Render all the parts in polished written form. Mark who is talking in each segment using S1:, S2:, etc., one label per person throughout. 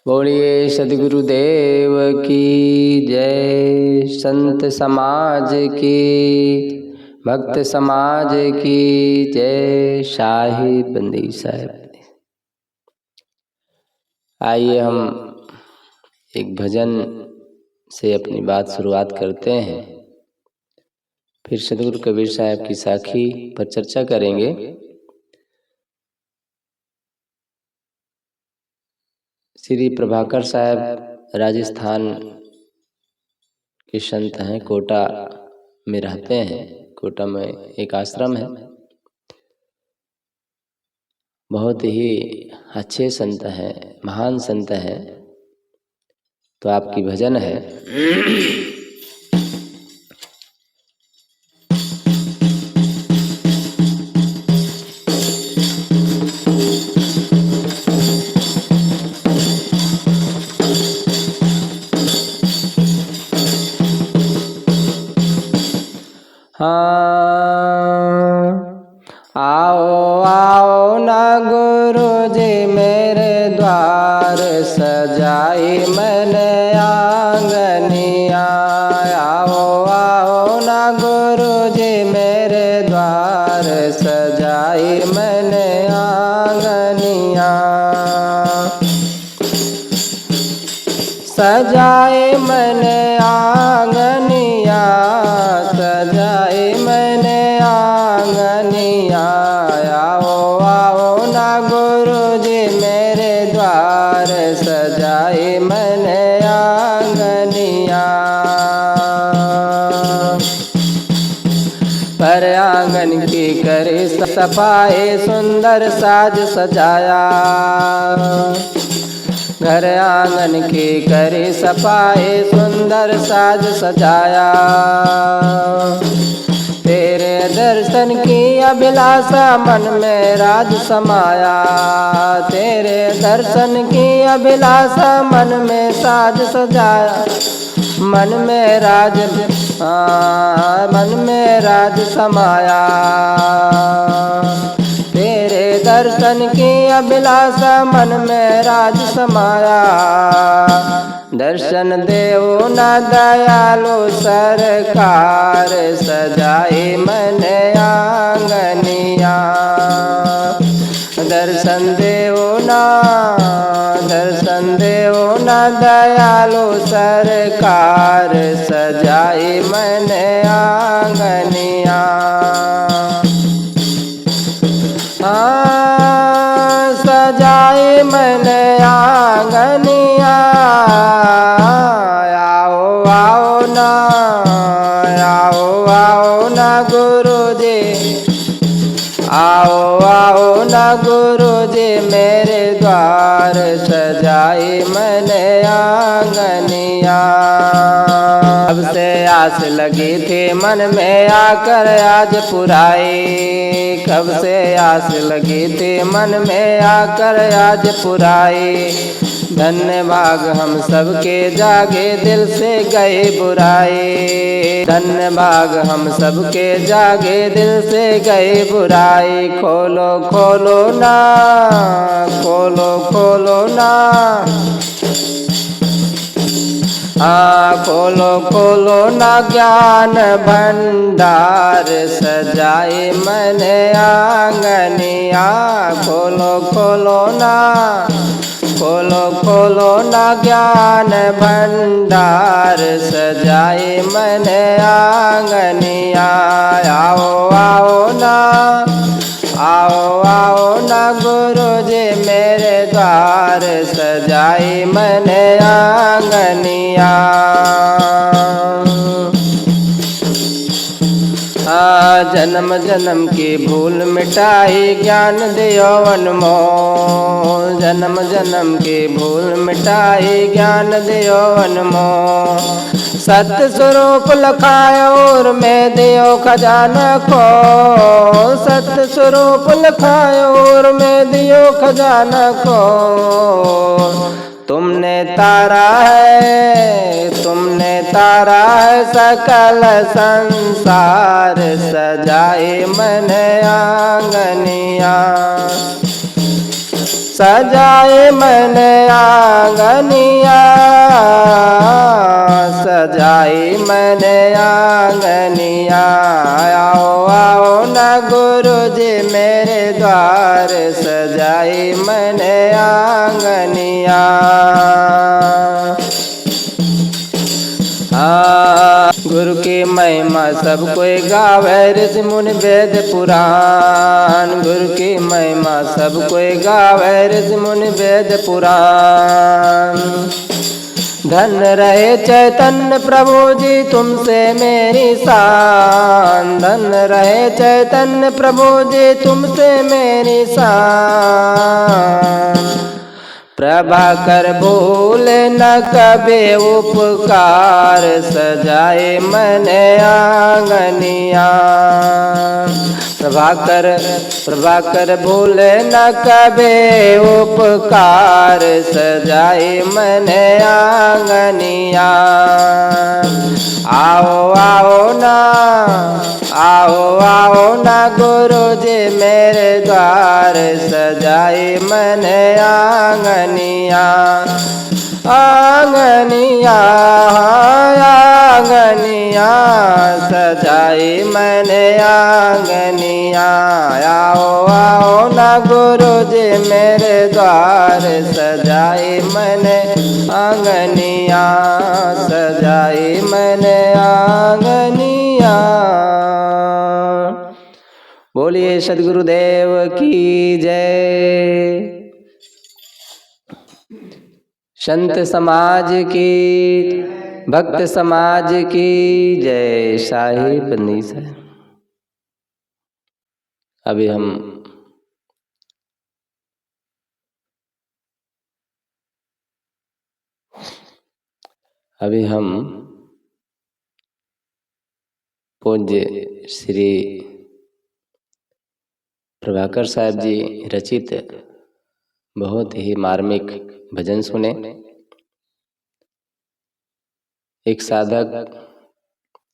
S1: बोलिए सद्गुरुदेव की जय। संत समाज की, भक्त समाज की जय। शाही बंदी साहब। आइए हम एक भजन से अपनी बात शुरुआत करते हैं, फिर सद्गुरु कबीर साहब की साखी पर चर्चा करेंगे। श्री प्रभाकर साहब राजस्थान के संत हैं, कोटा में रहते हैं। कोटा में एक आश्रम है, बहुत ही अच्छे संत हैं, महान संत हैं। तो आपकी भजन है। आओ आओ ना गुरु जी मेरे द्वार, सजाई मैंने आंगनिया। आओ आओ ना गुरु जी मेरे द्वार, सजाई मैंने आंगनिया। सजाए मैंने आंगनिया, सजाए मैंने आंगनिया। आओ आओ ना गुरु जी मेरे द्वार, सजाए मैंने आंगनिया। पर आंगन की करे सफाई, सुंदर साज सजाया। घर आंगन की करी सफाई, सुंदर साज सजाया। तेरे दर्शन की अभिलाषा मन में राज समाया। तेरे दर्शन की अभिलाषा मन में साज सजाया। मन में राज समाया। तेरे दर्शन की अभिलाषा मन में राज समाया। दर्शन देवो ना दयालु सरकार, सजाए मैंने आंगनिया। दर्शन देवो ना दयालु सरकार, सजाए मैंने आंगनिया। सजाए मैंने आंगनिया। आओ आओ ना गुरु जी, आओ आओ ना गुरु जी मेरे द्वार, सजाए मैंने आंगनिया। कब से आस लगी थी मन में आकर आज पुराई। कब से आस लगी थी मन में आकर आज पुराई। धन्य भाग हम सबके जागे दिल से गए बुराई। धन्य भाग हम सबके जागे दिल से गए बुराई। खोलो खोलो ना, खोलो खोलो ना, खोलो खोलो ना ज्ञान भंडार, सजाए मैंने आंगनिया। खोलो खोलो ना, खोलो खोलो ना ज्ञान भंडार, सजाए मैंने आंगनिया। आओ आओ ना गुरु जी मेरे द्वार, सजाए मैंने आंगनिया। जन्म जन्म की भूल मिटाई, ज्ञान दियो अनमोल। जन्म जन्म की भूल मिटाई, ज्ञान दियो अनमोल। सत्य स्वरूप लखायो और मैं दियो खजाना को। सत्य स्वरूप लखायो और मैं दियो खजाना को। तुमने तारा है सकल संसार, सजाए मैंने आंगनिया। सजाए मैंने आंगनिया। आंगनिया सजाई मैंने आंगनिया। आओ आओ न गुरु जी मेरे द्वार सजाई मैंने आंगनिया। गुरु की महिमा सब कोई गावे ऋषि मुनि वेद पुराण। गुरु की महिमा सब कोई गावे ऋषि मुनि वेद पुराण। धन रहे चैतन्य प्रभु जी तुमसे मेरी शान। धन रहे चैतन्य प्रभु जी तुमसे मेरी शान। प्रभाकर भूले न कभी उपकार सजाए मैंने आंगनिया। प्रभाकर भूले न कभी उपकार सजाए मैंने आंगनिया। आओ आओ ना गुरु जी मेरे द्वार सजाई मैंने आंगनिया। आंगनिया सजाई मैंने आंगनिया। आओ ना गुरु जी मेरे द्वार सजाई मैंने आंगनिया। सजाई मैंने आंगनिया। बोलिए सद्गुरुदेव की जय। संत समाज की, भक्त समाज की जय। शाही बंदीश है। अभी हम पूज्य श्री प्रभाकर साहब जी रचित बहुत ही मार्मिक भजन सुने। एक साधक,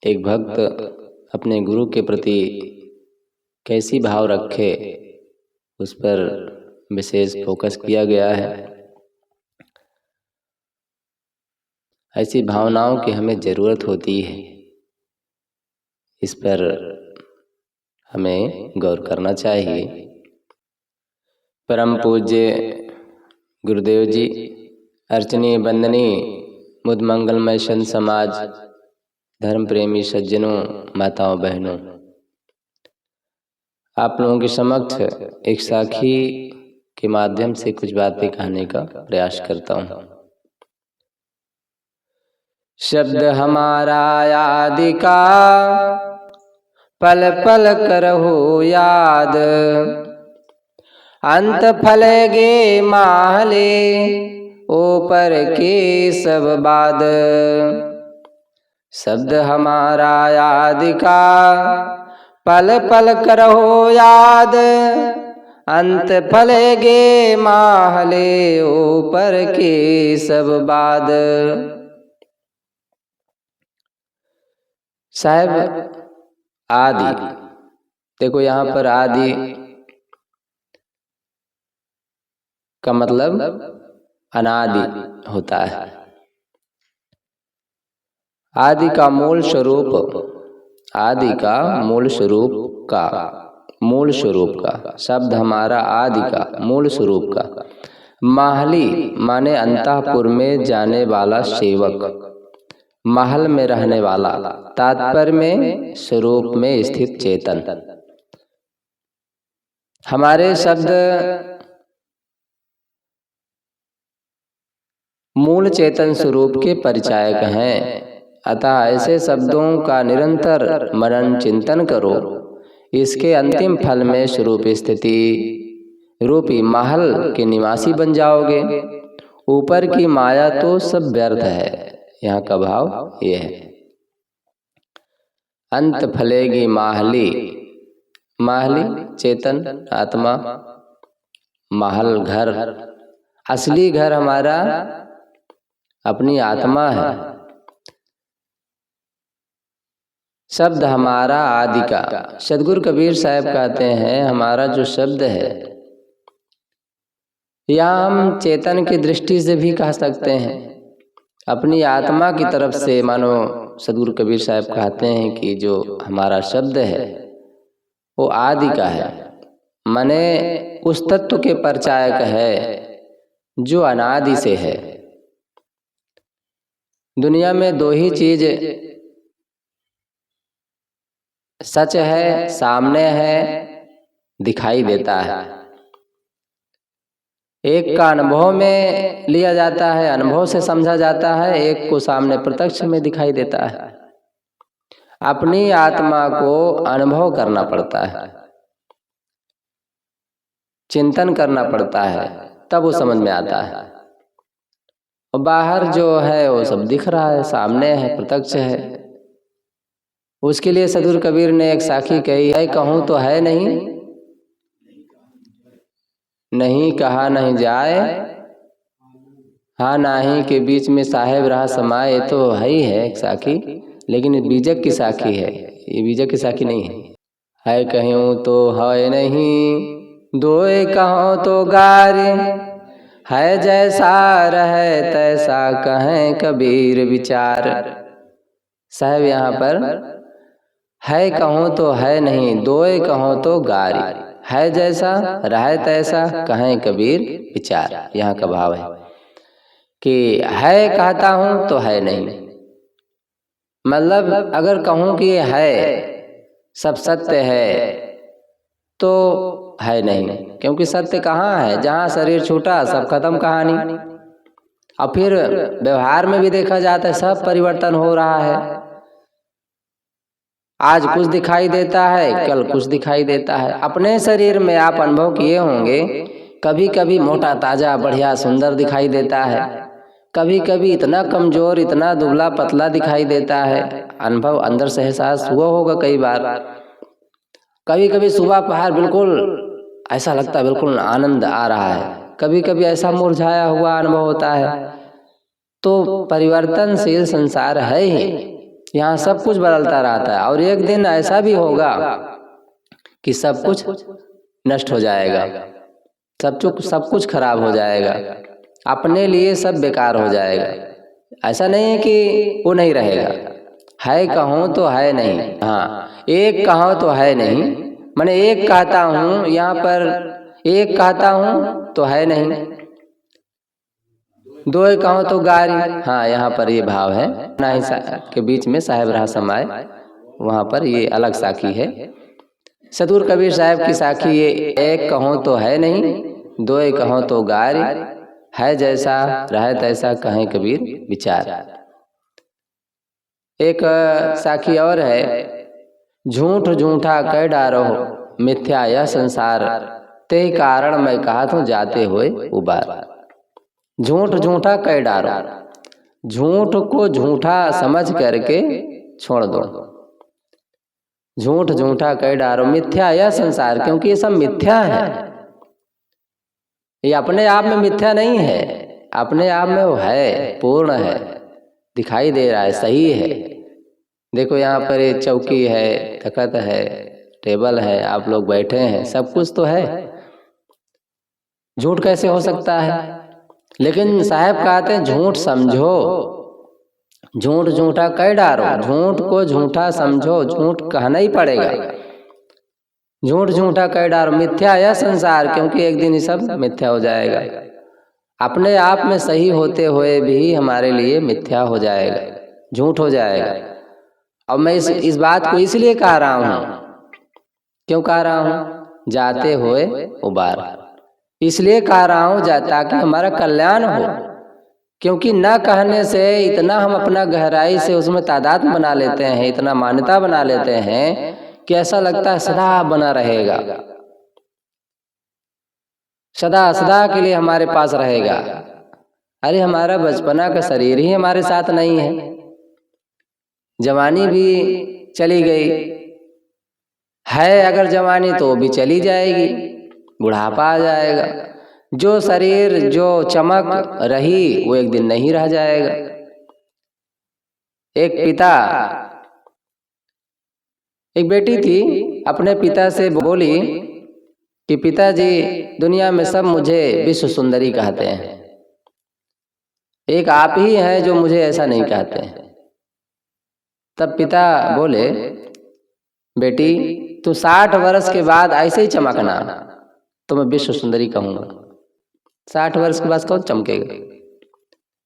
S1: एक भक्त अपने गुरु के प्रति कैसी भाव रखे उस पर विशेष फोकस किया गया है। ऐसी भावनाओं की हमें ज़रूरत होती है, इस पर हमें गौर करना चाहिए। परम पूज्य गुरुदेव जी, अर्चनीय वंदनीय मुद मंगलमय संत समाज, धर्म प्रेमी सज्जनों, माताओं बहनों, आप लोगों के समक्ष एक साखी के माध्यम से कुछ बातें कहने का प्रयास करता हूँ। शब्द हमारा आदि का पल पल करहु याद। अंत फलेगे माहले ऊपर के सब बाद। शब्द हमारा आदि का पल पल करहु याद। अंत फलेगे माहले ऊपर के सब बाद। साहब आदि, देखो यहाँ पर आदि का मतलब अनादि होता है। आदि का मूल स्वरूप, आदि का मूल स्वरूप का शब्द हमारा आदि का मूल स्वरूप का। माहली माने अंतःपुर में जाने वाला सेवक, महल में रहने वाला, तात्पर्य में स्वरूप में स्थित चेतन। हमारे शब्द मूल चेतन स्वरूप के परिचायक हैं। अतः ऐसे शब्दों का निरंतर मनन चिंतन करो, इसके अंतिम फल में स्वरूप स्थिति रूपी महल के निवासी बन जाओगे। ऊपर की माया तो सब व्यर्थ है। यहाँ का भाव ये है। अंत फलेगी माहली, माहली चेतन आत्मा, महल घर, असली घर हमारा अपनी आत्मा है। शब्द हमारा आदि का, सदगुरु कबीर साहब कहते हैं हमारा जो शब्द है या हम चेतन की दृष्टि से भी कह सकते हैं, अपनी आत्मा की तरफ से। मानो सदगुरु कबीर साहब कहते हैं कि जो हमारा शब्द है वो आदि का है, माने उस तत्व के परिचायक है जो अनादि से है। दुनिया में दो ही चीज सच है, सामने है, दिखाई देता है। एक का अनुभव में लिया जाता है, अनुभव से समझा जाता है, एक को सामने प्रत्यक्ष में दिखाई देता है। अपनी आत्मा को अनुभव करना पड़ता है, चिंतन करना पड़ता है, तब वो समझ में आता है। और बाहर जो है वो सब दिख रहा है, सामने है, प्रत्यक्ष है। उसके लिए सदगुरु कबीर ने एक साखी कही है, कहूँ तो है नहीं, नहीं कहा नहीं जाए, हाँ नाही के बीच में साहेब रहा समाए। ये तो है ही है एक साखी, लेकिन बीजक की साखी है, ये बीजक की साखी नहीं है कहूँ तो है नहीं, दोए कहूँ तो गारी, है जैसा रहे तैसा कहें कबीर विचार। साहब यहाँ पर है कहूँ तो है नहीं, दोए कहूँ तो गारी, है जैसा रहे तैसा कहें कबीर विचार। यहाँ का भाव है कि है कहता हूँ तो है नहीं, मतलब अगर कहूँ कि है सब सत्य है तो है नहीं, क्योंकि सत्य कहाँ है, जहाँ शरीर छूटा सब खत्म कहानी। और फिर व्यवहार में भी देखा जाता है सब परिवर्तन हो रहा है, आज कुछ दिखाई देता है, कल कुछ दिखाई देता है। अपने शरीर में आप अनुभव किए होंगे, कभी कभी मोटा ताजा बढ़िया सुंदर दिखाई देता है, कभी कभी इतना कमजोर, इतना दुबला पतला दिखाई देता है। अनुभव अंदर से एहसास हुआ होगा कई बार। कभी कभी सुबह पहाड़ बिल्कुल ऐसा लगता है बिल्कुल आनंद आ रहा है, कभी कभी ऐसा मुरझाया हुआ अनुभव होता है। तो परिवर्तनशील संसार है ही, यहाँ सब कुछ बदलता रहता है। और एक दिन ऐसा भी होगा कि सब कुछ नष्ट हो जाएगा, सब कुछ खराब हो जाएगा, अपने लिए सब बेकार हो जाएगा। ऐसा नहीं है कि वो नहीं रहेगा, है कहूँ तो है नहीं, हाँ एक कहूँ तो है नहीं, मैंने एक कहता हूँ, यहाँ पर एक कहता हूँ तो है नहीं, दो कहूँ तो गारी, हाँ यहाँ पर ये भाव है ना ही के बीच में साहेब रहा समाए, वहाँ पर ये अलग साखी है। सदगुरु कबीर साहब की साखी ये एक कहूँ तो है नहीं, दो कहूँ तो गारी, है जैसा रहे तैसा कहें कबीर विचार। एक साखी और है, झूठ झूठा कह डारो मिथ्या यह संसार, ते कारण मैं कहा हूँ जाते हुए उबार। झूठ झूठा कह डारो, झूठ को झूठा समझ करके छोड़ दो, झूठ झूठा कह डारो मिथ्या यह संसार, क्योंकि ये सब मिथ्या है। ये अपने आप में मिथ्या नहीं है, अपने आप में वो है, पूर्ण है, दिखाई दे रहा है, सही है। देखो यहाँ पर ये चौकी है, तखत है, टेबल है, आप लोग बैठे हैं, सब कुछ तो है, झूठ कैसे हो सकता है। लेकिन साहब कहते हैं झूठ समझो, झूठ झूठा कह डारो, झूठ को झूठा समझो, झूठ कहना ही पड़ेगा, झूठ झूठा कह डारो मिथ्या यह संसार, क्योंकि एक दिन ये सब मिथ्या हो जाएगा। अपने आप में सही होते हुए भी हमारे लिए मिथ्या हो जाएगा, झूठ हो जाएगा। और मैं इस बात को इसलिए कह रहा हूँ, क्यों कह रहा हूँ, जाते हुए उबार, इसलिए कह रहा हूँ ताकि हमारा कल्याण हो। क्योंकि न कहने से इतना हम अपना गहराई से उसमें तादाद बना लेते हैं, इतना मान्यता बना लेते हैं कि ऐसा लगता है सदा बना रहेगा, सदा सदा के लिए हमारे पास रहेगा। अरे हमारा बचपना का शरीर ही हमारे साथ नहीं है, जवानी भी चली गई है, अगर जवानी तो भी चली जाएगी, बुढ़ापा आ जाएगा। जो शरीर जो चमक रही वो एक दिन नहीं रह जाएगा। एक बेटी थी, अपने पिता से बोली कि पिताजी दुनिया में सब मुझे विश्व सुंदरी कहते हैं, एक आप ही हैं जो मुझे ऐसा नहीं कहते हैं। तब पिता बोले, बेटी तू 60 वर्ष के बाद ऐसे ही चमकना तो मैं विश्व सुंदरी कहूँगा। 60 वर्ष के बाद कौन चमकेगा?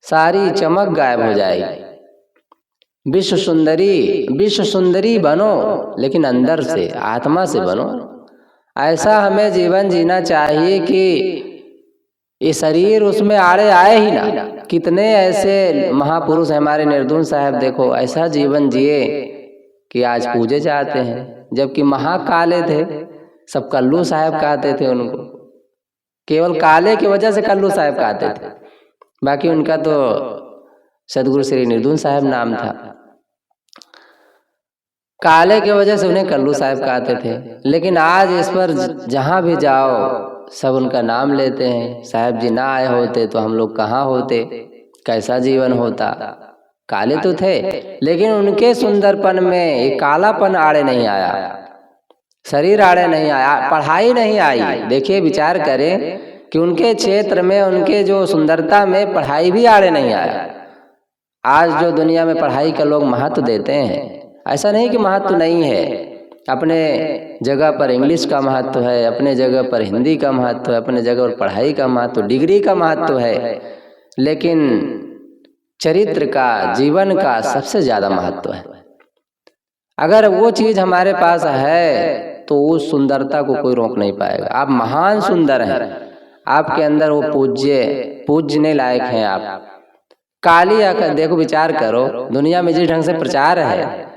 S1: सारी चमक गायब हो जाएगी। विश्व सुंदरी बनो, लेकिन अंदर से, आत्मा से बनो। ऐसा हमें जीवन जीना चाहिए कि ये शरीर उसमें आड़े आए ही ना। कितने ऐसे महापुरुष हैं हमारे निर्धुन साहब, देखो ऐसा जीवन जिए कि आज पूजे जाते हैं, जबकि महाकाले थे। सब कल्लू साहब कहते थे उनको, केवल काले की वजह से कल्लू साहब कहते थे, बाकी उनका तो सदगुरु श्री निर्धुन साहब नाम था। काले की वजह से उन्हें कल्लू साहब कहते थे, लेकिन आज इस पर जहाँ भी जाओ सब उनका नाम लेते हैं। साहब जी ना आए होते तो हम लोग कहाँ होते, कैसा जीवन होता। काले तो थे, लेकिन उनके सुंदरपन में एक कालापन आड़े नहीं आया, शरीर आड़े नहीं आया, पढ़ाई नहीं आई। देखिए विचार करें कि उनके क्षेत्र में, उनके जो सुंदरता में पढ़ाई भी आड़े नहीं आया। आज जो दुनिया में पढ़ाई का लोग महत्व देते हैं, ऐसा नहीं कि महत्व नहीं है, अपने जगह पर इंग्लिश का महत्व है, अपने जगह पर हिंदी का महत्व है, अपने जगह पर पढ़ाई का महत्व, डिग्री का महत्व है, लेकिन चरित्र का, जीवन का सबसे ज़्यादा महत्व है। अगर वो चीज़ हमारे पास है तो उस सुंदरता को कोई रोक नहीं पाएगा। आप महान सुंदर हैं, आपके अंदर वो पूजने लायक हैं आप। काली आकर देखो, विचार करो, दुनिया में जिस ढंग से प्रचार है,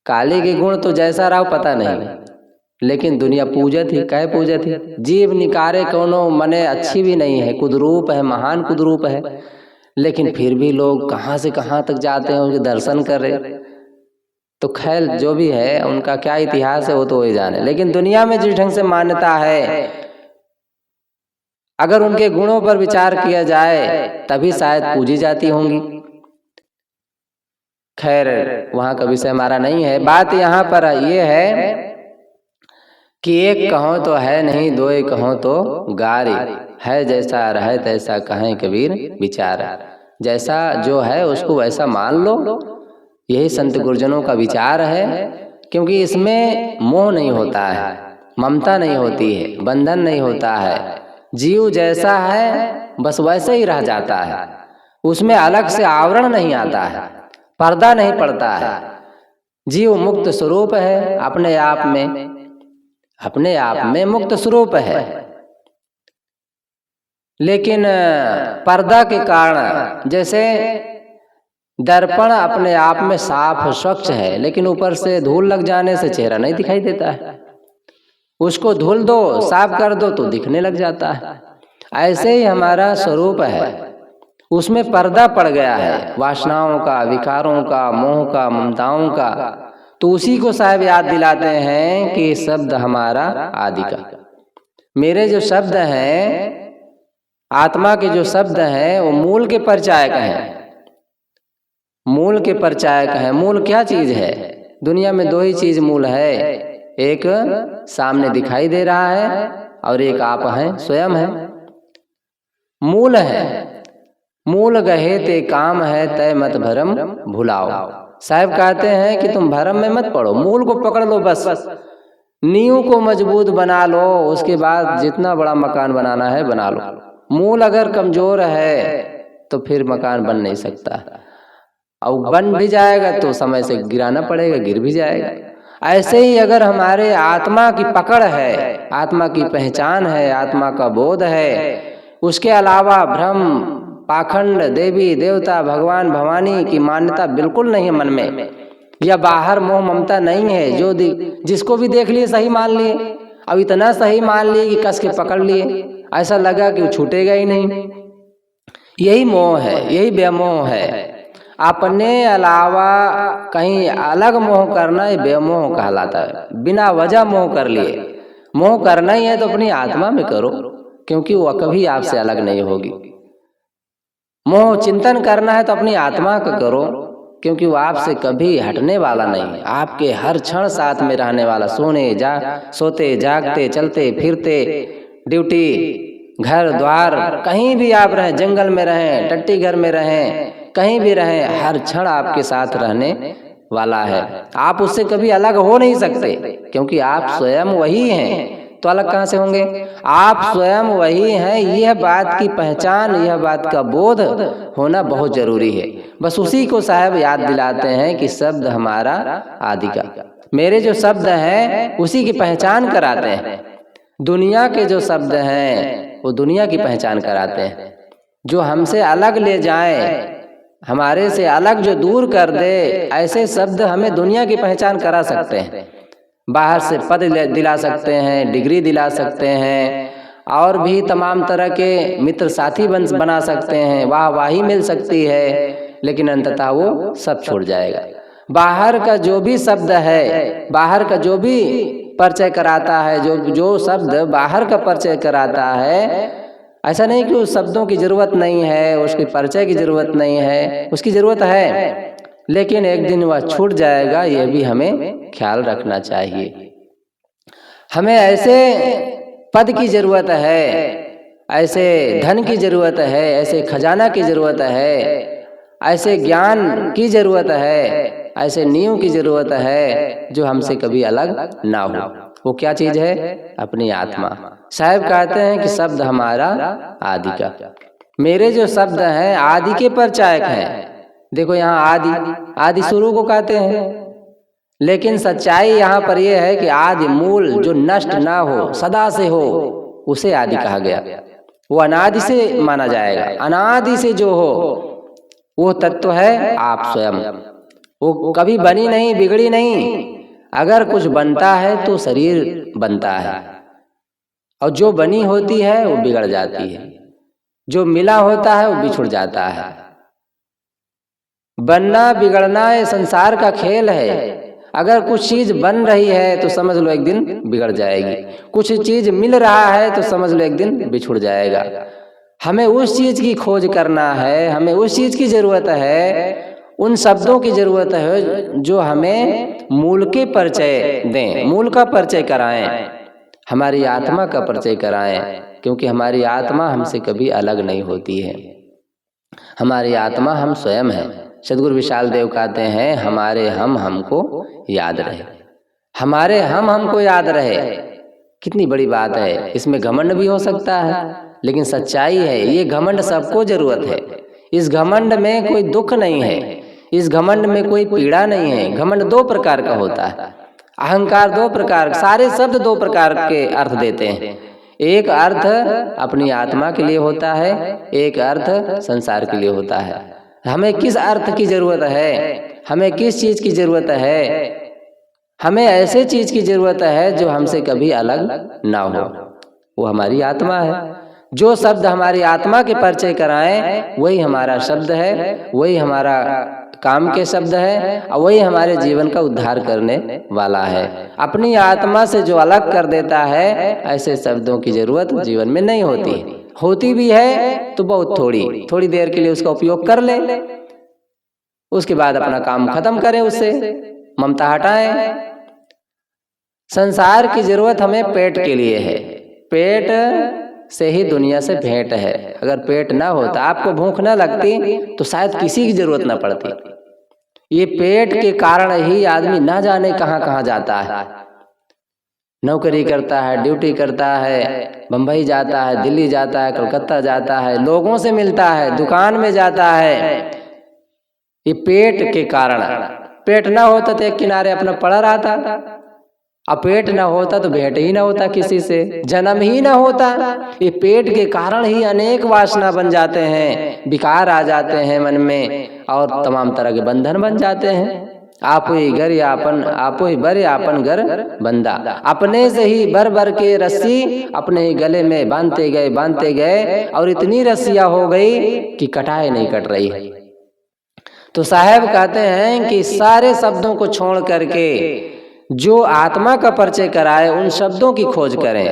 S1: काली के गुण तो जैसा रहा पता नहीं, लेकिन दुनिया पूजत ही, कहे पूजत ही। जीव निकारे कोनो मने अच्छी भी नहीं है, कुद्रूप है, महान कुद्रूप है, लेकिन फिर भी लोग कहाँ से कहाँ तक जाते हैं उनके दर्शन कर रहे। तो खैर जो भी है, उनका क्या इतिहास है वो तो वही जाने, लेकिन दुनिया में जिस ढंग से मान्यता है, अगर उनके गुणों पर विचार किया जाए तभी शायद पूजी जाती होंगी। खैर वहाँ का विषय हमारा नहीं है। बात यहाँ पर ये है कि एक कहो तो है नहीं, दो कहो तो गारी है, जैसा रहे तैसा कहें कबीर विचार। जैसा जो है उसको वैसा मान लो, यही संत गुरुजनों का विचार है, क्योंकि इसमें मोह नहीं होता है, ममता नहीं होती है, बंधन नहीं होता है। जीव जैसा है बस वैसे ही रह जाता है, उसमें अलग से आवरण नहीं आता है, पर्दा नहीं पड़ता है। जीव मुक्त स्वरूप है, अपने आप में मुक्त स्वरूप है, लेकिन पर्दा के कारण, जैसे दर्पण अपने आप में साफ स्वच्छ है, लेकिन ऊपर से धूल लग जाने से चेहरा नहीं दिखाई देता है। उसको धुल दो, साफ कर दो तो दिखने लग जाता है। ऐसे ही हमारा स्वरूप है, उसमें पर्दा पड़ गया है, वासनाओं का, विकारों का, मोह का, ममताओं का। तो उसी को साहब याद दिलाते हैं कि शब्द हमारा आदि का। मेरे जो शब्द हैं, आत्मा के जो शब्द हैं, वो मूल के परिचायक हैं, मूल के परिचायक हैं। मूल क्या चीज है? दुनिया में दो ही चीज मूल है, एक सामने दिखाई दे रहा है और एक आप हैं, स्वयं है। मूल है, मूल गहे ते काम है, तय मत भरम भुलाओ। साहब कहते हैं कि तुम भरम में मत पड़ो, मूल को पकड़ लो, बस नींव को मजबूत बना लो, उसके बाद जितना बड़ा मकान बनाना है बना लो। मूल अगर कमजोर है तो फिर मकान बन नहीं सकता, और बन भी जाएगा तो समय से गिराना पड़ेगा, गिर भी जाएगा। ऐसे ही अगर हमारे आत्मा की पकड़ है, आत्मा की पहचान है, आत्मा का बोध है, उसके अलावा भ्रम, पाखंड, देवी देवता, भगवान भवानी की मान्यता बिल्कुल नहीं है मन में, या बाहर मोह ममता नहीं है, जो जिसको भी देख लिए सही मान लिए, अब इतना सही मान लिए कि कस के पकड़ लिए, ऐसा लगा कि वो छूटेगा ही नहीं। यही मोह है, यही बेमोह है। अपने अलावा कहीं अलग मोह करना ये बेमोह कहलाता है। बिना वजह मोह कर लिए, मोह करना ही है तो अपनी आत्मा में करो, क्योंकि वो कभी आपसे अलग नहीं होगी। मोह चिंतन करना है तो अपनी आत्मा का करो, क्योंकि वो आपसे कभी हटने वाला नहीं, आपके हर क्षण साथ में रहने वाला। सोते जागते चलते फिरते, ड्यूटी, घर द्वार, कहीं भी आप रहें, जंगल में रहें, टट्टी घर में रहें, कहीं भी रहें, हर क्षण आपके साथ रहने वाला है। आप उससे कभी अलग हो नहीं सकते, क्योंकि आप स्वयं वही हैं। तो अलग कहाँ से होंगे? आप स्वयं वही हैं। यह बात की पहचान, यह बात का बोध होना बहुत जरूरी है। बस उसी को साहब याद दिलाते हैं कि शब्द हमारा आदि का, मेरे जो शब्द हैं उसी की पहचान कराते हैं। दुनिया के जो शब्द हैं वो दुनिया की पहचान कराते हैं। जो हमसे अलग ले जाएं, हमारे से अलग जो दूर कर दे, ऐसे शब्द हमें दुनिया की पहचान करा सकते हैं। बाहर से पद दिला सकते हैं, डिग्री दिला सकते हैं, और भी तमाम तरह के मित्र साथी बना सकते हैं, वाहवाही मिल सकती है, लेकिन अंततः वो सब छूट जाएगा। बाहर का जो भी शब्द है, बाहर का जो भी परिचय कराता है, जो शब्द बाहर का परिचय कराता है, ऐसा नहीं कि उस शब्दों की जरूरत नहीं है, उसके परिचय की जरूरत नहीं है, उसकी जरूरत है, लेकिन एक दिन वह छूट जाएगा, यह भी हमें ख्याल रखना चाहिए। हमें ऐसे पद की जरूरत है, ऐसे धन की जरूरत है, ऐसे खजाना की जरूरत है, ऐसे ज्ञान की जरूरत है, ऐसे नियम की जरूरत है जो हमसे कभी अलग ना हो। वो क्या चीज है? अपनी आत्मा। साहब कहते हैं कि शब्द हमारा आदि का, मेरे जो शब्द हैं आदि के परिचायक हैं। देखो यहाँ आदि शुरू को कहते हैं, लेकिन सच्चाई यहाँ पर यह है कि आदि मूल जो नष्ट ना हो, सदा से हो, उसे आदि कहा गया। वो अनादि से माना जाएगा। अनादि से जो हो वो तत्व है आप स्वयं। वो कभी बनी नहीं, बिगड़ी नहीं। अगर कुछ बनता है तो शरीर बनता है, और जो बनी होती है वो बिगड़ जाती है, जो मिला होता है वो बिछुड़ जाता है। बनना बिगड़ना ये संसार का खेल है। अगर कुछ चीज बन रही है तो समझ लो एक दिन बिगड़ जाएगी, कुछ चीज मिल रहा है तो समझ लो एक दिन बिछुड़ जाएगा। हमें उस चीज की खोज करना है, हमें उस चीज की जरूरत है, उन शब्दों की जरूरत है जो हमें मूल के परिचय दें, मूल का परिचय कराएं, हमारी आत्मा का परिचय कराएं, क्योंकि हमारी आत्मा हमसे कभी अलग नहीं होती है। हमारी आत्मा हम स्वयं हैं। सद्गुरु विशाल देव कहते हैं, हमारे हम हमको याद रहे। हमारे हम हमको याद रहे, कितनी बड़ी बात है। इसमें घमंड भी हो सकता है, लेकिन सच्चाई है, ये घमंड सबको जरूरत है। इस घमंड में कोई दुख नहीं है, इस घमंड में कोई पीड़ा नहीं है। घमंड दो प्रकार का होता है, अहंकार दो प्रकार, सारे शब्द दो प्रकार के अर्थ देते हैं। एक अर्थ अपनी आत्मा के लिए होता है, एक अर्थ संसार के लिए होता है। हमें किस अर्थ की जरूरत है, हमें किस चीज की जरूरत है? हमें ऐसे चीज की जरूरत है जो हमसे कभी अलग ना हो, वो हमारी आत्मा है। जो शब्द हमारी आत्मा के परिचय कराएं वही हमारा शब्द है, वही हमारा काम के शब्द है, और वही हमारे जीवन का उद्धार करने वाला है। अपनी आत्मा से जो अलग कर देता है, ऐसे शब्दों की जरूरत जीवन में नहीं होती। होती भी है तो बहुत थोड़ी देर के लिए उसका उपयोग कर ले, उसके बाद अपना काम खत्म करें, उससे ममता हटाएं। संसार की जरूरत हमें पेट के लिए है, पेट से ही दुनिया से भेंट है। अगर पेट ना होता, आपको भूख ना लगती, तो शायद किसी की जरूरत ना पड़ती। ये पेट के कारण ही आदमी ना जाने कहाँ कहाँ जाता है, नौकरी करता है, ड्यूटी करता है, बम्बई जाता है, दिल्ली जाता है, कलकत्ता जाता है, लोगों से मिलता है, दुकान में जाता है। ये पेट के कारण। पेट ना होता तो एक किनारे अपना पड़ा रहता, अब पेट ना होता तो भेंट ही ना होता, किसी से जन्म ही ना होता। ये पेट के कारण ही अनेक वासना बन जाते हैं, विकार आ जाते हैं मन में, और तमाम तरह के बंधन बन जाते हैं। आप ही घर यापन, आप ही बर यापन घर बंदा। अपने से ही बर के रस्सी अपने ही गले में बांधते गए, और इतनी रस्सियां हो गई कि कटाई नहीं कट रही। तो साहब कहते हैं कि सारे शब्दों को छोड़ करके जो आत्मा का परिचय कराए, उन शब्दों की खोज करें।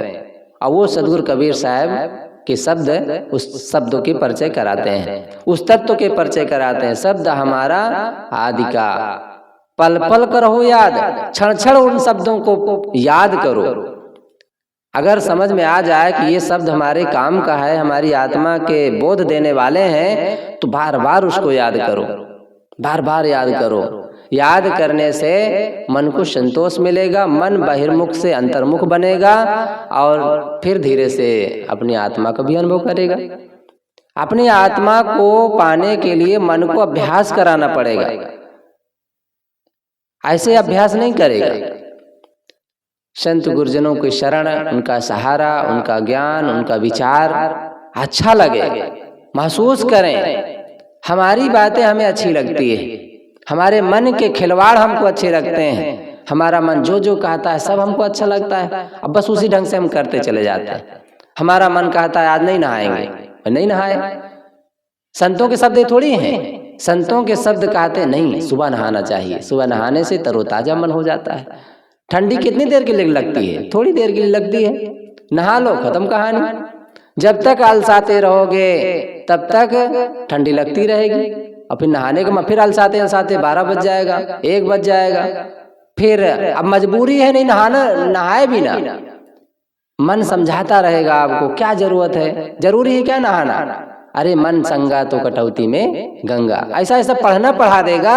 S1: और वो सद्गुरु कबीर साहब कि शब्द उस शब्दों के परिचय कराते हैं, उस तत्व के परिचय कराते हैं। शब्द हमारा आदि का, पल पल करो याद, क्षण क्षण उन शब्दों को याद करो। अगर समझ में आ जाए कि ये शब्द हमारे काम का है, हमारी आत्मा के बोध देने वाले हैं, तो बार बार उसको याद करो, बार बार याद करो। याद करने से मन को संतोष मिलेगा, मन बहिर्मुख से अंतर्मुख बनेगा और फिर धीरे से अपनी आत्मा का भी अनुभव करेगा। अपनी आत्मा को पाने के लिए मन को अभ्यास कराना पड़ेगा, ऐसे अभ्यास नहीं करेगा। संत गुरुजनों की शरण, उनका सहारा, उनका ज्ञान, उनका विचार अच्छा लगे, महसूस करें। हमारी बातें हमें अच्छी लगती है, हमारे मन के खिलवाड़ हमको अच्छे लगते हैं, हमारा मन जो जो कहता है सब हमको अच्छा लगता है। अब बस उसी ढंग से हम करते चले जाते हैं। हमारा मन कहता है आज नहीं नहाएंगे, नहीं नहाए। संतों के शब्द थोड़ी हैं, संतों के शब्द कहते नहीं सुबह नहाना चाहिए, सुबह नहाने से तरोताजा मन हो जाता है। ठंडी कितनी देर के लिए लगती है? थोड़ी देर के लिए लगती है, नहा लो, खत्म कहानी। जब तक अलसाते रहोगे तब तक ठंडी लगती रहेगी, और फिर नहाने के फिर अलसाते अलसाते 12 बज जाएगा, 1 बज जाएगा। फिर अब मजबूरी है नहीं नहाना, नहाए भी ना, मन समझाता रहेगा आपको क्या जरूरत है, जरूरी है क्या नहाना। अरे मन संगा तो कटौती में गंगा, ऐसा ऐसा पढ़ना पढ़ा देगा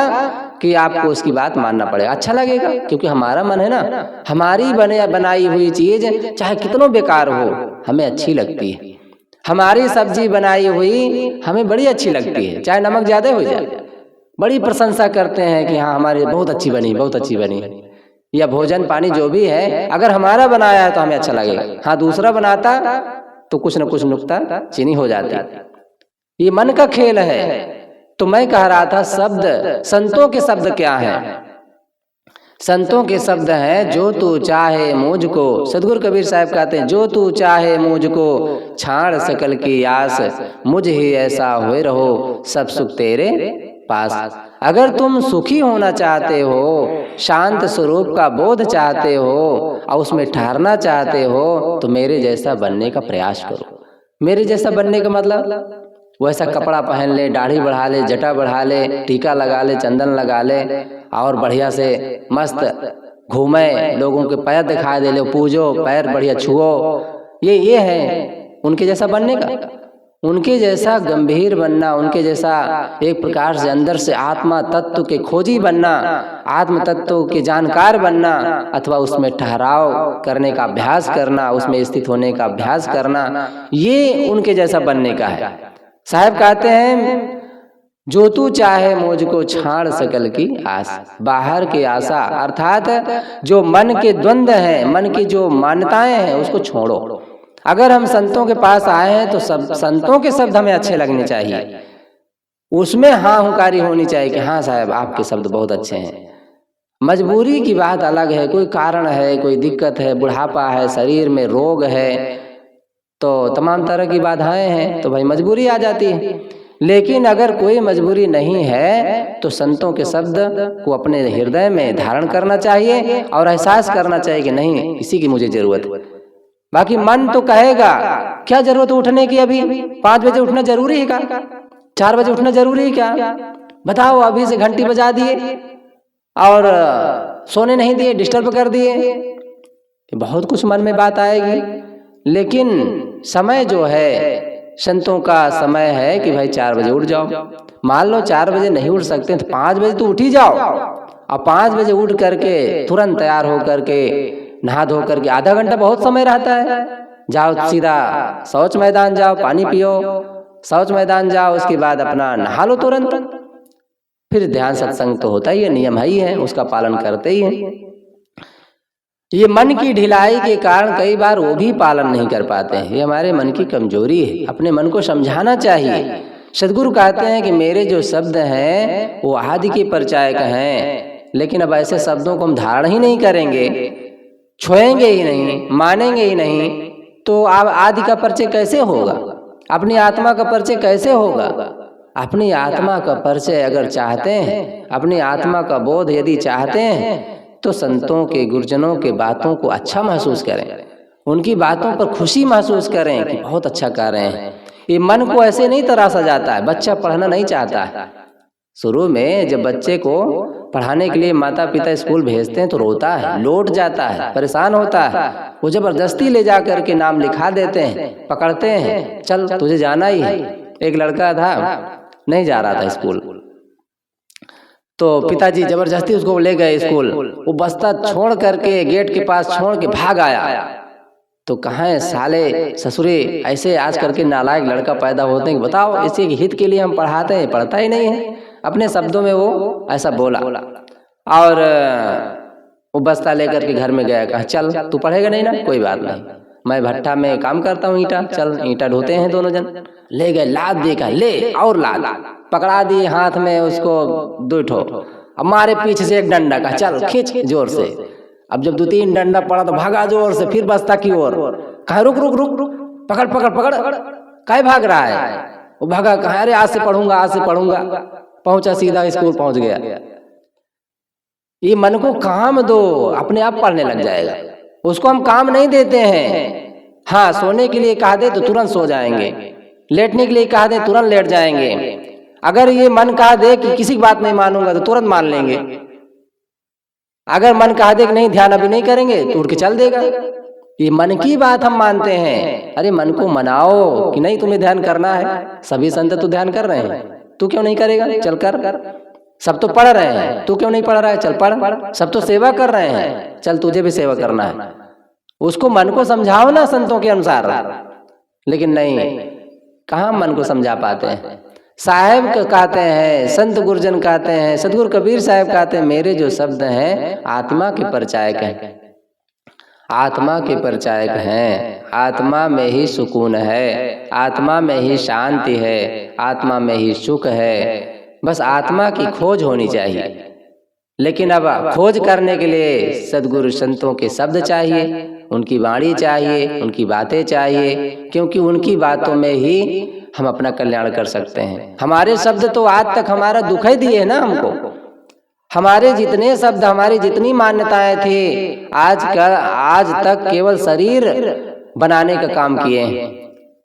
S1: कि आपको उसकी बात मानना पड़ेगा, अच्छा लगेगा। क्योंकि हमारा मन है ना, हमारी बनाई हुई चीज चाहे कितनों बेकार हो हमें अच्छी लगती है। हमारी सब्जी बनाई हुई हमें बड़ी अच्छी लगती है, चाहे नमक ज्यादा हो जाए, बड़ी प्रशंसा करते हैं कि हाँ हमारी बहुत अच्छी बनी, बहुत अच्छी बनी। या भोजन पानी जो भी है अगर हमारा बनाया है तो हमें अच्छा लगेगा। हाँ दूसरा बनाता तो कुछ न कुछ नुक्ता चीनी हो जाती। ये मन का खेल है। तो मैं कह रहा था शब्द, संतों के शब्द क्या हैं? संतों के शब्द हैं जो तू चाहे मुझको, सदगुरु कबीर साहब कहते हैं जो तू चाहे मुझको, छाड़ सकल की आस, मुझ ही ऐसा होए रहो, सब सुख तेरे पास। अगर तुम सुखी होना चाहते हो, शांत स्वरूप का बोध चाहते हो और उसमें ठहरना चाहते हो, तो मेरे जैसा बनने का प्रयास करो। मेरे जैसा बनने का मतलब वैसा कपड़ा पहन ले, दाढ़ी बढ़ा ले, जटा बढ़ा ले, टीका लगा ले, चंदन लगा ले और बढ़िया से मस्त घूमे, लोगों के पैर दिखा दे, लो पूजो, पैर बढ़िया छुओ। ये है उनके जैसा बनने का। उनके जैसा गंभीर बनना, उनके जैसा एक प्रकार से अंदर से आत्मा तत्व के खोजी बनना, आत्म तत्व के जानकार बनना, अथवा उसमें ठहराव करने का अभ्यास करना, उसमें स्थित होने का अभ्यास करना, ये उनके जैसा बनने का है। साहब कहते हैं जो तू चाहे मुझको, छाड़ सकल की आस। बाहर की आशा अर्थात जो मन के द्वंद्व हैं, मन की जो मान्यताएं हैं उसको छोड़ो। अगर हम संतों के पास आए हैं तो सब संतों के शब्द हमें अच्छे लगने चाहिए, उसमें हाँ हुंकारी होनी चाहिए कि हाँ साहब आपके शब्द बहुत अच्छे हैं। मजबूरी की बात अलग है, कोई कारण है, कोई दिक्कत है, बुढ़ापा है, शरीर में रोग है, तो तमाम तरह की बाधाएं हैं, तो भाई मजबूरी आ जाती है। लेकिन अगर कोई मजबूरी नहीं है तो संतों के शब्द को अपने हृदय में धारण करना चाहिए और एहसास करना चाहिए कि नहीं इसी की मुझे जरूरत है। बाकी मन तो कहेगा क्या जरूरत है उठने की, अभी 5 बजे उठना जरूरी है क्या, 4 बजे उठना जरूरी है क्या, बताओ। अभी से घंटी बजा दिए और सोने नहीं दिए, डिस्टर्ब कर दिए, बहुत कुछ मन में बात आएगी। लेकिन समय जो है संतों का समय है कि भाई 4 बजे उठ जाओ। मान लो 4 बजे नहीं उठ सकते तो 5 बजे तो उठ ही जाओ, और 5 बजे उठ करके तुरंत तैयार हो करके नहा धो करके, आधा घंटा बहुत समय रहता है, जाओ सीधा शौच मैदान जाओ, पानी पियो, शौच मैदान जाओ, उसके बाद अपना नहा लो तुरंत। फिर ध्यान सत्संग तो होता ही है, नियम ही है, उसका पालन करते ही हैं। ये मन की ढिलाई के कारण कई बार वो भी पालन नहीं कर पाते हैं, ये हमारे मन की कमजोरी है, अपने मन को समझाना चाहिए। सदगुरु कहते हैं कि मेरे जो शब्द हैं वो आदि के परिचायक हैं, लेकिन अब ऐसे शब्दों को हम धारण ही नहीं करेंगे, छुएंगे ही नहीं, मानेंगे ही नहीं, तो आप आदि का परिचय कैसे होगा, अपनी आत्मा का परिचय कैसे होगा। अपनी आत्मा का परिचय अगर चाहते हैं, अपनी आत्मा का बोध यदि चाहते हैं, तो संतों के गुरुजनों के बातों को अच्छा महसूस करें, उनकी बातों पर खुशी महसूस करें कि बहुत अच्छा कर रहे हैं। ये मन को ऐसे नहीं तराशा जाता है। बच्चा पढ़ना नहीं चाहता है। शुरू में जब बच्चे को पढ़ाने के लिए माता पिता स्कूल भेजते हैं तो रोता है, लौट जाता है, परेशान होता है। वो जबरदस्ती ले जा करके नाम लिखा देते हैं, पकड़ते हैं, चल तुझे जाना ही है। एक लड़का था, नहीं जा रहा था स्कूल, तो पिताजी जबरदस्ती उसको ले गए स्कूल। वो बस्ता छोड़ करके गेट के पास छोड़ के भाग आया। तो कहाँ है साले ससुरे, ऐसे आज करके नालायक लड़का पैदा होते हैं। बताओ, इसी के हित के लिए हम पढ़ाते हैं, पढ़ता ही नहीं है। अपने शब्दों में वो ऐसा बोला और वो बस्ता लेकर के घर में गया। कहा चल तू पढ़ेगा नहीं ना, कोई बात नहीं, मैं भट्टा में काम करता हूँ, ईंटा, चल ईंटा ढोते हैं दोनों जन। ले गए, लाद देखा, ले और लाद, पकड़ा दिए हाथ में उसको 2 ठो। अब मारे पीछे से एक डंडा का, चल खींच जोर से। अब जब 2-3 डंडा पड़ा तो भागा जोर से, फिर बस्ता की ओर। कहा रुक रुक रुक रुक, पकड़ पकड़ पकड़, काहे भाग रहा है? वो भागा, कहा अरे आज से पढ़ूंगा, आज से पढ़ूंगा। पहुंचा, सीधा स्कूल पहुंच गया। ये मन को काम दो, अपने आप पढ़ने लग जाएगा। उसको हम काम नहीं देते हैं। हाँ, सोने के लिए कहा दे तो तुरंत सो जाएंगे, लेटने के लिए कहा दे तुरंत लेट जाएंगे। अगर ये मन कहा दे कि किसी की बात नहीं मानूंगा तो तुरंत मान लेंगे। अगर मन कहा दे कि नहीं ध्यान अभी नहीं करेंगे तो उठ के चल देगा। ये मन की बात हम मानते हैं। अरे मन को मनाओ कि नहीं तुम्हें ध्यान करना है। सभी संत तो ध्यान कर रहे हैं, तू क्यों नहीं करेगा? चल कर। सब तो पढ़ रहे हैं, तू क्यों नहीं पढ़ रहा है? चल पढ़। सब तो सेवा कर रहे हैं, चल तुझे भी सेवा करना है। उसको मन को समझाओ ना संतों के अनुसार। लेकिन नहीं, कहाँ मन को समझा पाते हैं। साहेब कहते हैं, संत गुरुजन कहते हैं, सतगुरु कबीर साहब कहते हैं, मेरे जो शब्द हैं आत्मा के परिचायक हैं, आत्मा के परिचायक हैं। आत्मा में ही सुकून है, आत्मा में ही शांति है, आत्मा में ही सुख है। बस आत्मा की खोज होनी चाहिए। लेकिन अब खोज करने के लिए सद्गुरु संतों के शब्द चाहिए, उनकी वाणी चाहिए, उनकी बातें चाहिए, क्योंकि उनकी बातों में ही हम अपना कल्याण कर सकते हैं। हमारे शब्द तो आज तक हमारा दुख ही दिए ना हमको। हमारे जितने शब्द, हमारी जितनी मान्यताएं थी, आज तक केवल शरीर बनाने का काम किए हैं,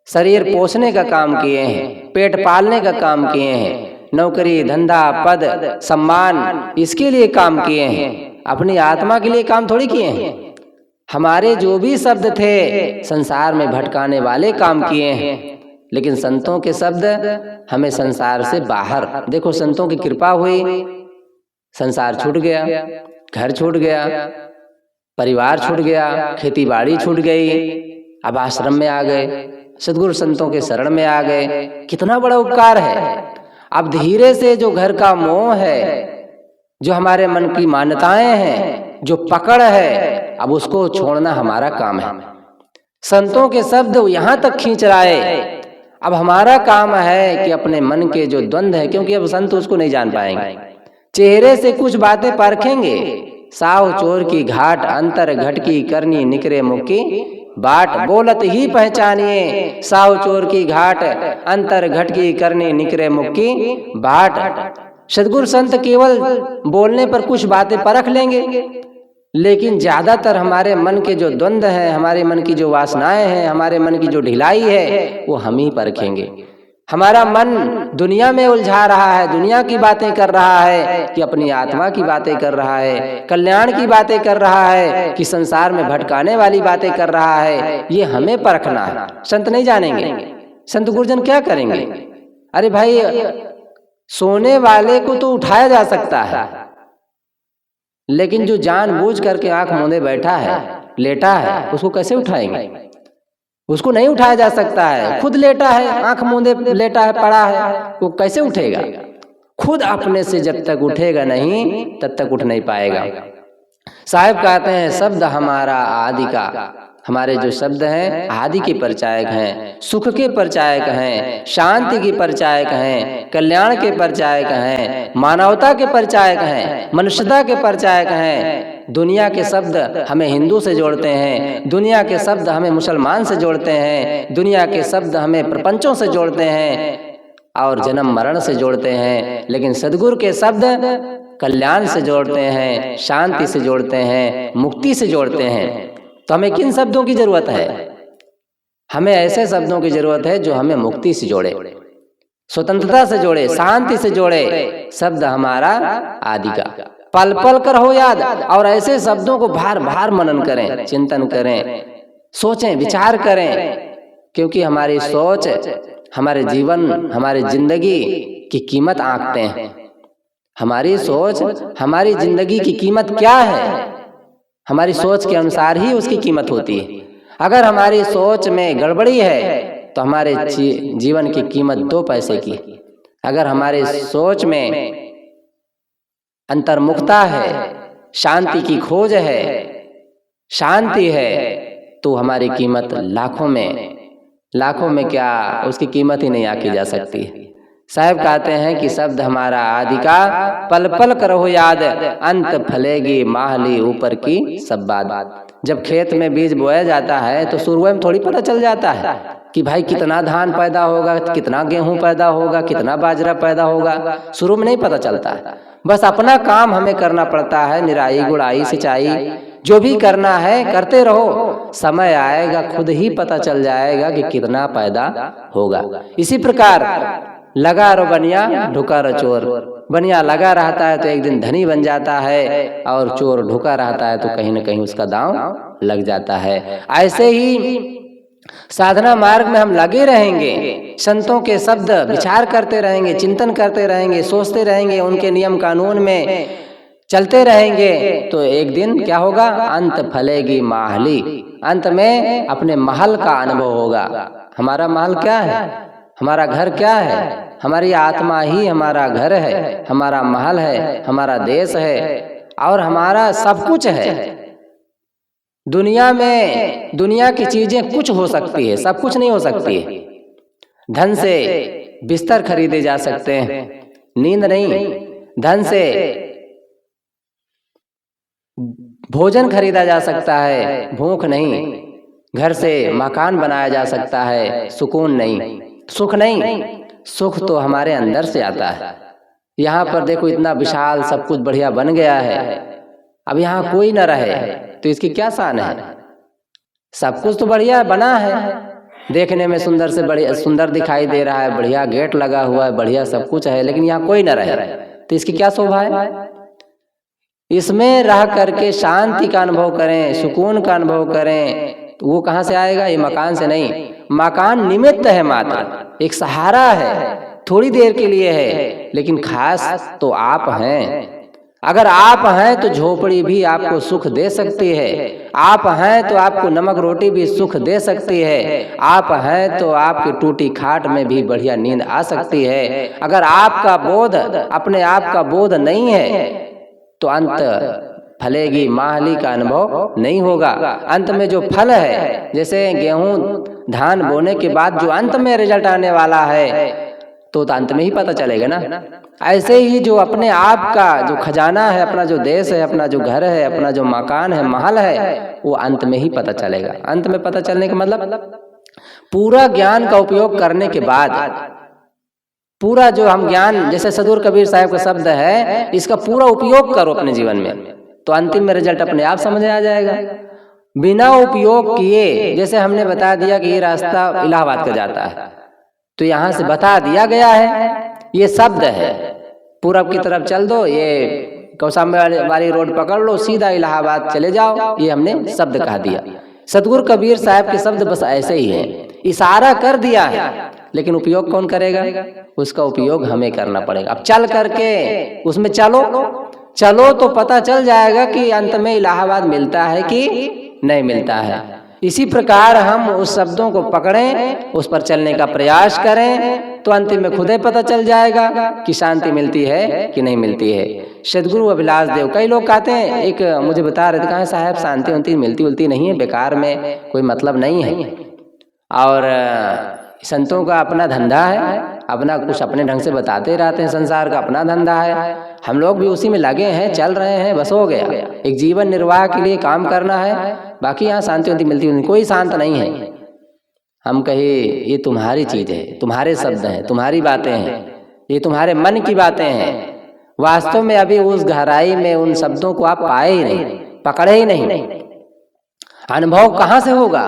S1: शरीर पोषने का काम किए हैं, पेट पालने का काम किए हैं, नौकरी धंधा पद सम्मान इसके लिए काम किए हैं। अपनी आत्मा के लिए काम थोड़ी किए हैं। हमारे जो भी शब्द थे संसार में भटकाने वाले काम किए हैं। लेकिन संतों के शब्द हमें संसार से बाहर, देखो संतों की कृपा हुई, संसार छूट गया, घर छूट गया, परिवार छूट गया, खेती बाड़ी छूट गई, अब आश्रम में आ गए, सद्गुरु संतों के शरण में आ गए। कितना बड़ा उपकार है। अब धीरे से जो घर का मोह है, जो हमारे मन की मान्यताएं हैं, जो पकड़ है, अब उसको छोड़ना हमारा काम है। संतों के शब्द यहाँ तक खींच रहा है। अब हमारा काम है कि अपने मन के जो द्वंद्व है, क्योंकि अब संत उसको नहीं जान पाएंगे, चेहरे से कुछ बातें परखेंगे। साव चोर की घाट, अंतर घट की करनी, निकरे मुक्की बाट, बोलत ही पहचानिए। साव चोर की घाट, अंतर घट की करनी, निकरे मुक्की बाट। सद्गुरु संत केवल बोलने पर कुछ बातें परख लेंगे, लेकिन ज्यादातर हमारे मन के जो द्वंद्व है, हमारे मन की जो वासनाएं हैं, हमारे मन की जो ढिलाई है, वो हम ही परखेंगे। हमारा मन दुनिया में उलझा रहा है, दुनिया की बातें कर रहा है कि अपनी आत्मा की बातें कर रहा है, कल्याण की बातें कर रहा है कि संसार में भटकाने वाली बातें कर रहा है। ये हमें परखना है। संत नहीं जानेंगे, संत गुरुजन क्या करेंगे? अरे भाई, सोने वाले को तो उठाया जा सकता है, लेकिन जो जानबूझ करके आंख मूंदे बैठा है, लेटा है, उसको कैसे उठाएंगे? उसको नहीं उठाया जा सकता है। खुद लेटा है, आंख मूंदे लेटा है, पड़ा है, वो कैसे उठेगा? खुद अपने से जब तक उठेगा नहीं, तब तक उठ नहीं पाएगा। साहब कहते हैं, शब्द हमारा आदि का, हमारे जो शब्द हैं आदि के परिचायक हैं, सुख के परिचायक हैं, शांति के परिचायक हैं, कल्याण के परिचायक हैं, मानवता के परिचायक हैं, मनुष्यता के परिचायक हैं। दुनिया के शब्द हमें हिंदू से जोड़ते हैं, दुनिया के शब्द हमें मुसलमान से जोड़ते हैं, दुनिया के शब्द हमें प्रपंचों से जोड़ते हैं और जन्म मरण से जोड़ते हैं। लेकिन सद्गुरु के शब्द कल्याण से जोड़ते हैं, शांति से जोड़ते हैं, मुक्ति से जोड़ते हैं। तो हमें किन शब्दों की जरूरत है? हमें ऐसे शब्दों की जरूरत है जो हमें मुक्ति से जोड़े, स्वतंत्रता से जोड़े, शांति से जोड़े। शब्द हमारा आदि का पल पल कर हो याद। और ऐसे शब्दों को बार बार मनन करें, चिंतन करें, सोचें, विचार करें, क्योंकि हमारी सोच हमारे जीवन, हमारी जिंदगी की कीमत आंकते हैं। हमारी सोच हमारी जिंदगी की कीमत क्या है, हमारी सोच के अनुसार ही उसकी कीमत होती है। अगर हमारी सोच में गड़बड़ी है तो हमारे जीवन की कीमत 2 पैसे की। अगर हमारी सोच में अंतर्मुखता है, शांति की खोज है, शांति है, तो हमारी कीमत लाखों में क्या, उसकी कीमत ही नहीं आकी जा सकती। साहब कहते हैं कि शब्द हमारा आदि का पल पल करो याद, अंत फलेगी माहली ऊपर की सब बात। जब खेत में बीज बोया जाता है तो शुरू में थोड़ी पता चल जाता है कि भाई कितना धान पैदा होगा, कितना गेहूं पैदा होगा, कितना बाजरा पैदा होगा, शुरू में नहीं पता चलता है। बस अपना काम हमें करना पड़ता है, निराई गुड़ाई सिंचाई जो भी करना है करते रहो, समय आएगा खुद ही पता चल जाएगा कि कितना पैदा होगा। इसी प्रकार लगा रो बनिया ढुका रो चोर। बनिया लगा रहता है तो एक दिन धनी बन जाता है, और चोर ढुका रहता है तो कहीं न कहीं उसका दांव लग जाता है। ऐसे ही साधना मार्ग में हम लगे रहेंगे, संतों के शब्द विचार करते रहेंगे, चिंतन करते रहेंगे, सोचते रहेंगे, उनके नियम कानून में चलते रहेंगे, तो एक दिन क्या होगा, अंत फलेगी माहली। अंत में अपने महल का अनुभव होगा। हमारा महल क्या है, हमारा घर क्या है? हमारी आत्मा ही हमारा घर है, हमारा महल है, हमारा देश है, और हमारा सब कुछ है। दुनिया में दुनिया की चीजें कुछ हो सकती है, सब कुछ नहीं हो सकती है। धन से बिस्तर खरीदे जा सकते हैं, नींद नहीं। धन से भोजन खरीदा जा सकता है, भूख नहीं। घर से मकान बनाया जा सकता है, सुकून नहीं, सुख नहीं। सुख तो हमारे अंदर से आता है। यहाँ पर देखो इतना विशाल सब कुछ बढ़िया बन गया है, अब यहाँ कोई न रहे तो इसकी क्या शान है? सब कुछ तो बढ़िया बना है, देखने में सुंदर से बढ़िया सुंदर दिखाई दे रहा है, बढ़िया गेट लगा हुआ है, बढ़िया सब कुछ है, लेकिन यहाँ कोई न रहे तो इसकी क्या शोभा है? इसमें रह करके शांति का अनुभव करें, सुकून का अनुभव करें, तो वो कहाँ से आएगा? ये मकान से नहीं। मकान निमित्त है, मात्र एक सहारा है, थोड़ी देर के लिए है, लेकिन खास तो आप हैं। अगर आप हैं तो झोपड़ी भी आपको सुख दे सकती है, आप हैं तो आपको नमक रोटी भी सुख दे सकती है, आप हैं तो आपकी टूटी खाट में भी बढ़िया नींद आ सकती है। अगर आपका बोध अपने आप का बोध नहीं है तो अंत फलेगी माहली का अनुभव नहीं होगा। अंत में जो फल है, जैसे गेहूं धान बोने के बाद जो अंत में रिजल्ट आने वाला है, तो अंत में ही पता चलेगा ना। ऐसे ही जो अपने आप का जो खजाना है, अपना जो देश है, अपना जो घर है, अपना जो मकान है, महल है, वो अंत में ही पता चलेगा। अंत में पता चलने का मतलब पूरा ज्ञान का उपयोग करने के बाद, पूरा जो हम ज्ञान, जैसे सदगुरु कबीर साहब का शब्द है, इसका पूरा उपयोग करो अपने जीवन में, तो अंतिम में रिजल्ट अपने आप समझ आ जाएगा। बिना उपयोग किए, जैसे हमने बता दिया कि ये रास्ता इलाहाबाद का जाता है, तो यहाँ से बता दिया गया है, ये शब्द है, पूरब की तरफ चल दो, ये कौशाम्बी वाली रोड पकड़ लो, सीधा इलाहाबाद चले जाओ, ये हमने शब्द कह दिया। सदगुरु कबीर साहब के शब्द बस ऐसे ही है, इशारा कर दिया है, लेकिन उपयोग कौन करेगा? उसका उपयोग हमें करना पड़ेगा। अब चल करके उसमें चलो तो पता चल जाएगा कि अंत में इलाहाबाद मिलता है कि नहीं मिलता है। इसी प्रकार हम उस शब्दों को पकड़ें, उस पर चलने का प्रयास करें, तो अंतिम में खुद ही पता चल जाएगा कि शांति मिलती है कि नहीं मिलती है। सदगुरु अभिलाष देव, कई लोग कहते हैं, एक मुझे बता रहे थे, कहा साहब शांति उनती मिलती नहीं है, बेकार में कोई मतलब नहीं है, और संतों का अपना धंधा है, अपना कुछ अपने ढंग से बताते रहते हैं, संसार का अपना धंधा है, हम लोग भी उसी में लगे हैं, चल रहे हैं, बस हो गया। एक जीवन निर्वाह के लिए काम करना है, बाकी यहाँ शांति होती मिलती नहीं, कोई शांत नहीं है। हम कहे ये तुम्हारी चीज है, तुम्हारे शब्द हैं, तुम्हारी बातें हैं, ये तुम्हारे मन की बातें हैं। वास्तव में अभी उस गहराई में उन शब्दों को आप पाए ही नहीं, पकड़े ही नहीं। अनुभव कहाँ से होगा?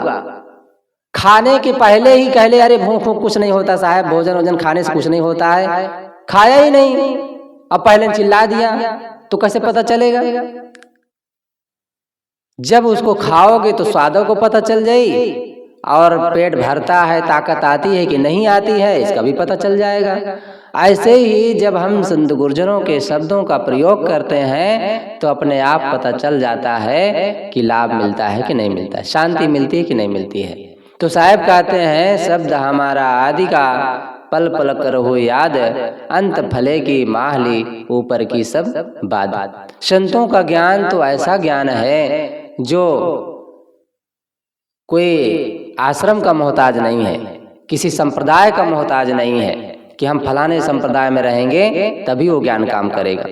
S1: खाने के पहले ही कह ले अरे भूख कुछ नहीं होता साहब, भोजन वोजन खाने से कुछ नहीं होता है, खाया ही नहीं, अब पहले चिल्ला दिया तो कैसे पता चलेगा? जब उसको खाओगे तो स्वादों को पता चल जाएगी, और पेट भरता है, ताकत आती है कि नहीं आती है, इसका भी पता चल जाएगा। ऐसे ही जब हम संत गुर्जरों के शब्दों का प्रयोग करते हैं तो अपने आप पता चल जाता है कि लाभ मिलता है कि नहीं मिलता है, शांति मिलती है कि नहीं मिलती है। तो साहब कहते हैं शब्द हमारा आदि का, पल पल करहु याद, अंत भले की माहली, ऊपर की सब बात। संतों का ज्ञान तो ऐसा ज्ञान है जो कोई आश्रम का मोहताज नहीं है, किसी संप्रदाय का मोहताज नहीं है कि हम फलाने संप्रदाय में रहेंगे तभी वो ज्ञान काम करेगा,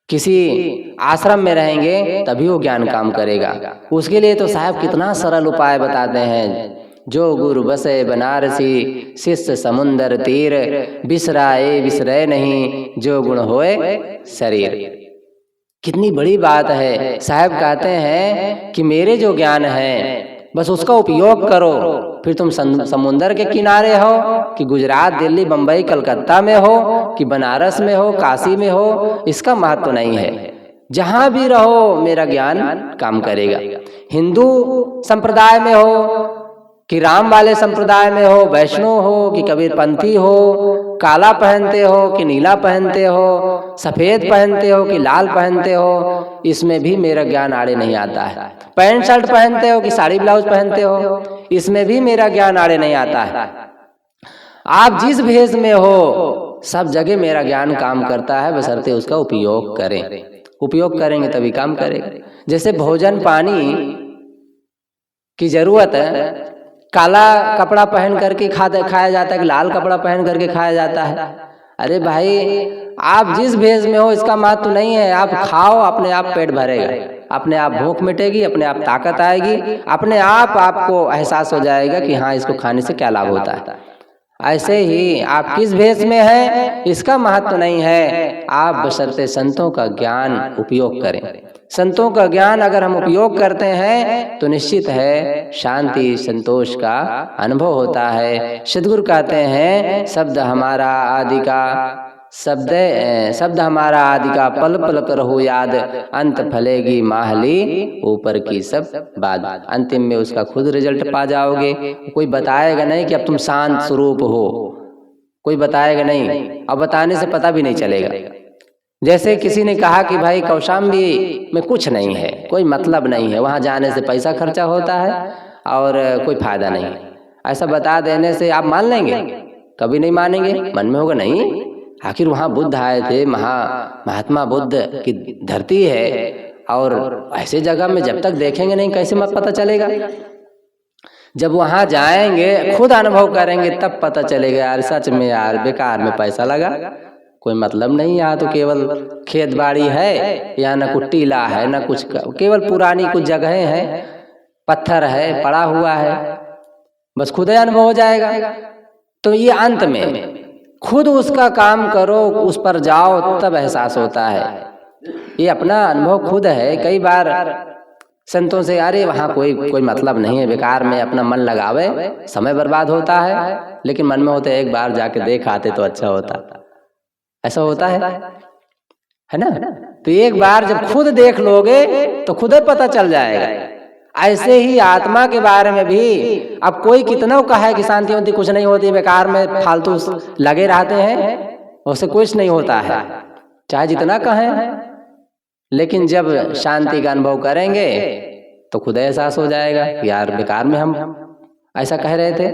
S1: किसी आश्रम में रहेंगे तभी वो ज्ञान काम करेगा। उसके लिए तो साहब कितना सरल उपाय बताते हैं, जो गुरु बसे बनारसी, शिष्य समुंदर तीर, बिसराए बिसरे नहीं, जो गुण होए शरीर। कितनी बड़ी बात है। साहब कहते हैं कि मेरे जो ज्ञान है बस उसका उपयोग करो, फिर तुम समुंदर के किनारे हो कि गुजरात, दिल्ली, बंबई, कलकत्ता में हो कि बनारस में हो, काशी में हो, इसका महत्व नहीं है। जहां भी रहो मेरा ज्ञान काम करेगा। हिंदू संप्रदाय में हो कि राम वाले संप्रदाय में हो, वैष्णव हो कि कबीरपंथी हो, काला पहनते हो कि नीला पहनते हो, सफेद पहनते हो कि लाल पहनते हो, इसमें भी मेरा ज्ञान आड़े नहीं आता है। पैंट शर्ट पहनते हो कि साड़ी ब्लाउज पहनते हो, इसमें भी मेरा ज्ञान आड़े नहीं आता है। आप जिस भेष में हो सब जगह मेरा ज्ञान काम करता है, बशर्ते उसका उपयोग करें। उपयोग करेंगे तभी काम करेगा। जैसे भोजन पानी की जरूरत है, काला कपड़ा पहन करके खाया जाता है कि लाल कपड़ा पहन करके खाया जाता है? अरे भाई आप जिस भेष में हो इसका महत्व नहीं है। आप खाओ, अपने आप पेट भरेगा, अपने आप भूख मिटेगी, अपने आप ताकत आएगी, अपने आप आपको एहसास हो जाएगा कि हाँ इसको खाने से क्या लाभ होता है। ऐसे ही आप किस भेष में हैं इसका महत्व नहीं है, आप बशर्ते संतों का ज्ञान उपयोग करें। संतों का ज्ञान अगर हम उपयोग करते हैं तो निश्चित है शांति संतोष का अनुभव होता है। सद्गुरु कहते हैं शब्द हमारा आदि का, शब्द हमारा आदि का, पल पल करहु याद, अंत फलेगी माहली, ऊपर की सब बात। अंतिम में उसका खुद रिजल्ट पा जाओगे। कोई बताएगा नहीं कि अब तुम शांत स्वरूप हो, कोई बताएगा नहीं, अब बताने से पता भी नहीं चलेगा। जैसे किसी ने कहा कि भाई कौशाम्बी में कुछ नहीं है, कोई मतलब नहीं है, वहाँ जाने से पैसा खर्चा होता है और कोई फायदा नहीं। ऐसा बता देने से आप मान लेंगे? कभी नहीं मानेंगे। मन में होगा नहीं, आखिर वहाँ बुद्ध आए थे, महात्मा बुद्ध की धरती है, और ऐसे जगह में जब तक देखेंगे नहीं कैसे मत पता चलेगा। जब वहाँ जाएंगे खुद अनुभव करेंगे तब पता चलेगा यार सच में यार बेकार में पैसा लगा, कोई मतलब नहीं। यहाँ तो केवल खेत बाड़ी है, यहाँ न कुछ टीला है न कुछ, केवल पुरानी कुछ जगहें हैं, पत्थर है पड़ा हुआ है, बस खुद ही अनुभव हो जाएगा। तो ये अंत में खुद उसका काम करो, उस पर जाओ तब एहसास होता है। ये अपना अनुभव खुद है। कई बार संतों से अरे वहाँ कोई मतलब नहीं है, बेकार में अपना मन लगावे, समय बर्बाद होता है, लेकिन मन में होते एक बार जाके देख आते तो अच्छा होता। ऐसा होता है ना? तो एक बार जब खुद देख लोगे तो खुद ही पता चल जाएगा। ऐसे ही आत्मा के बारे में भी अब कोई कितना कहे कि शांति होती, कुछ नहीं होती, बेकार में फालतू लगे रहते हैं, उससे कुछ नहीं होता है, चाहे जितना कहें। लेकिन जब शांति का अनुभव करेंगे तो खुद एहसास हो जाएगा यार बेकार में हम ऐसा कह रहे थे,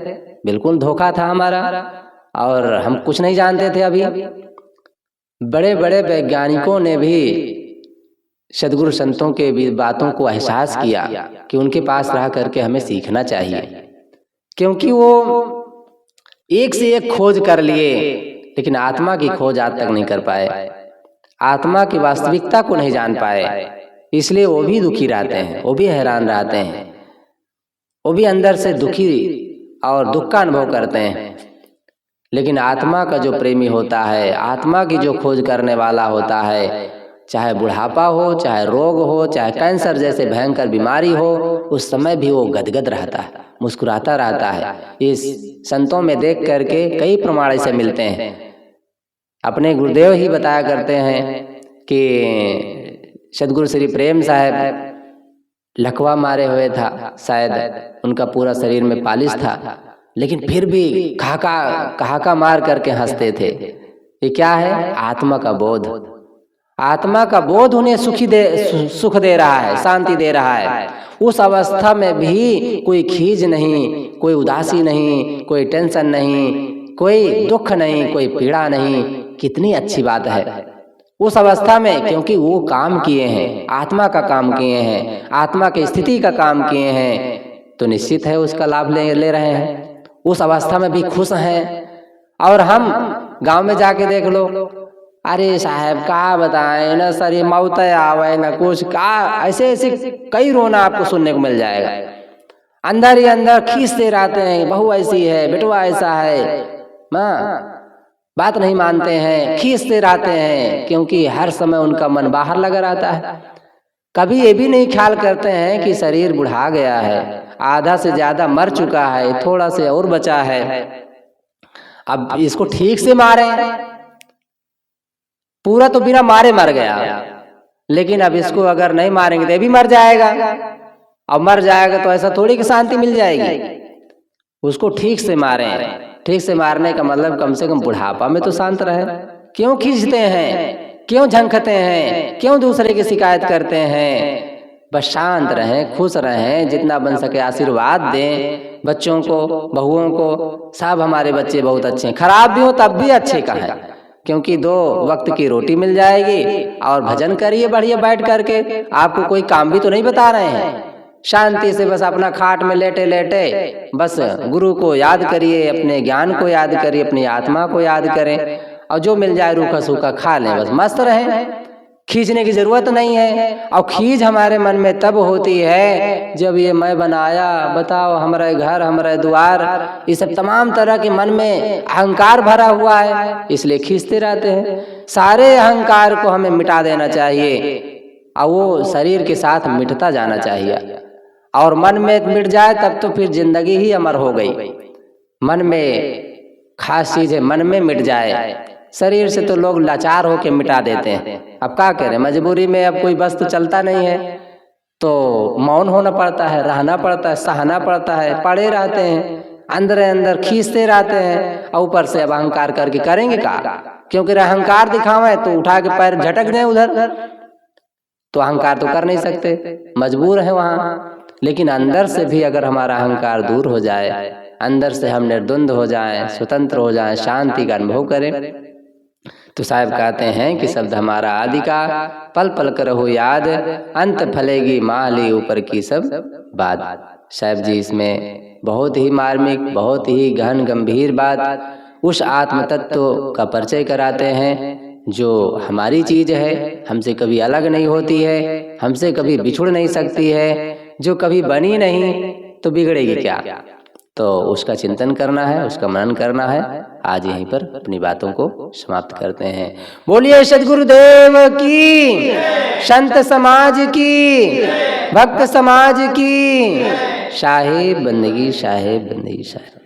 S1: बिल्कुल धोखा था हमारा और हम कुछ नहीं जानते थे। अभी बड़े बड़े वैज्ञानिकों ने भी सद्गुरु संतों के भी बातों को एहसास किया कि उनके पास रह करके हमें सीखना चाहिए, क्योंकि वो एक से एक खोज कर लिए लेकिन आत्मा की खोज आज तक नहीं कर पाए, आत्मा की वास्तविकता को नहीं जान पाए। इसलिए वो भी दुखी रहते हैं, वो भी हैरान रहते हैं, वो भी अंदर से दुखी और दुख का अनुभव करते हैं। लेकिन आत्मा का जो प्रेमी होता है, आत्मा की जो खोज करने वाला होता है, चाहे बुढ़ापा हो, चाहे रोग हो, चाहे कैंसर जैसे भयंकर बीमारी हो, उस समय भी वो गदगद रहता है, मुस्कुराता रहता है। इस संतों में देख करके कई प्रमाण ऐसे मिलते हैं। अपने गुरुदेव ही बताया करते हैं कि सदगुरु श्री प्रेम साहब लकवा मारे हुए था, शायद उनका पूरा शरीर में पालिश था, लेकिन फिर भी कहाका मार करके हंसते थे। ये क्या है? आत्मा का बोध। आत्मा का बोध उन्हें सुख दे रहा है, शांति दे रहा है। उस अवस्था में भी कोई खीज नहीं, कोई उदासी नहीं, कोई टेंशन नहीं, कोई दुख नहीं, कोई पीड़ा नहीं। कितनी अच्छी बात है उस अवस्था में, क्योंकि वो काम किए हैं, आत्मा का काम किए हैं, आत्मा की स्थिति का काम किए हैं, तो निश्चित है उसका लाभ ले रहे हैं। उस अवस्था में भी खुश हैं। और हम गांव में जाके देख लो, अरे साहब का बताएं ना सर, ये मौत आवे ना कुछ का, ऐसे ऐसे कई रोना आपको सुनने को मिल जाएगा। अंदर ही अंदर खींचते रहते हैं, बहू ऐसी है, बेटवा ऐसा है, माँ बात नहीं मानते हैं, खींचते रहते हैं, क्योंकि हर समय उनका मन बाहर लगा रहता है। कभी ये भी नहीं ख्याल करते हैं कि शरीर बुढ़ा गया है, आधा से ज्यादा मर चुका है, थोड़ा से और बचा है, अब इसको ठीक से मारे। पूरा तो बिना मारे मर गया, लेकिन अब इसको अगर नहीं मारेंगे तो ये भी मर जाएगा। अब मर जाएगा तो ऐसा थोड़ी कि शांति मिल जाएगी। उसको ठीक से मारें। ठीक से मारने का मतलब कम से कम बुढ़ापा में तो शांत रहे। क्यों खींचते हैं, क्यों झंखते हैं, क्यों दूसरे की शिकायत करते हैं? बस शांत रहें, खुश रहें, जितना बन सके आशीर्वाद दें बच्चों को, बहुओं को। सब हमारे बच्चे बहुत अच्छे हैं, खराब भी हो तब भी अच्छे का है, क्योंकि 2 वक्त की रोटी मिल जाएगी। और भजन करिए बढ़िया बैठ करके, आपको कोई काम भी तो नहीं बता रहे हैं। शांति से बस अपना खाट में लेटे लेटे बस गुरु को याद करिए, अपने ज्ञान को याद करिए, अपनी आत्मा को याद करें, और जो मिल जाए रूखा सूखा खा लें, बस मस्त रहें। खींचने की जरूरत नहीं है। और खींच हमारे मन में तब होती है जब ये मैं बनाया, बताओ हमारे घर, हमारे द्वार, ये सब तमाम तरह के मन में अहंकार भरा हुआ है, इसलिए खींचते रहते हैं। सारे अहंकार को हमें मिटा देना चाहिए, और वो शरीर के साथ मिटता जाना चाहिए। और मन में मिट जाए तब तो फिर जिंदगी ही अमर हो गई। मन में खास चीज है, मन में मिट जाए। शरीर से तो लोग लाचार होके मिटा देते हैं। अब क्या करें, मजबूरी में अब कोई बस तो चलता नहीं है, तो मौन होना पड़ता है, रहना पड़ता है, सहना पड़ता है, पड़े रहते हैं, अंदर अंदर खींचते रहते हैं। और ऊपर से अब अहंकार करके करेंगे क्या? क्योंकि अहंकार दिखावे तो उठा के पैर झटक दें उधर, तो अहंकार तो कर नहीं सकते, मजबूर है वहाँ। लेकिन अंदर से भी अगर हमारा अहंकार दूर हो जाए, अंदर से हम निर्द्वंद हो जाएं, स्वतंत्र हो जाएं, शांति का अनुभव करें, तो साहब कहते हैं कि शब्द हमारा आदि का, पल पल करहु याद, अंत फलेगी माली ऊपर की सब बात। साहब जी इसमें बहुत ही मार्मिक, बहुत ही गहन गंभीर बात उस आत्म तत्व का परिचय कराते हैं जो हमारी चीज है, हमसे कभी अलग नहीं होती है, हमसे कभी बिछुड़ नहीं सकती है, जो कभी बनी नहीं तो बिगड़ेगी क्या। तो उसका चिंतन करना है, उसका मनन करना है। आज यहीं पर अपनी बातों को समाप्त करते हैं। बोलिए सद्गुरुदेव की, संत समाज की, भक्त समाज की। साहेब बंदगी, साहेब बंदगी, साहेब।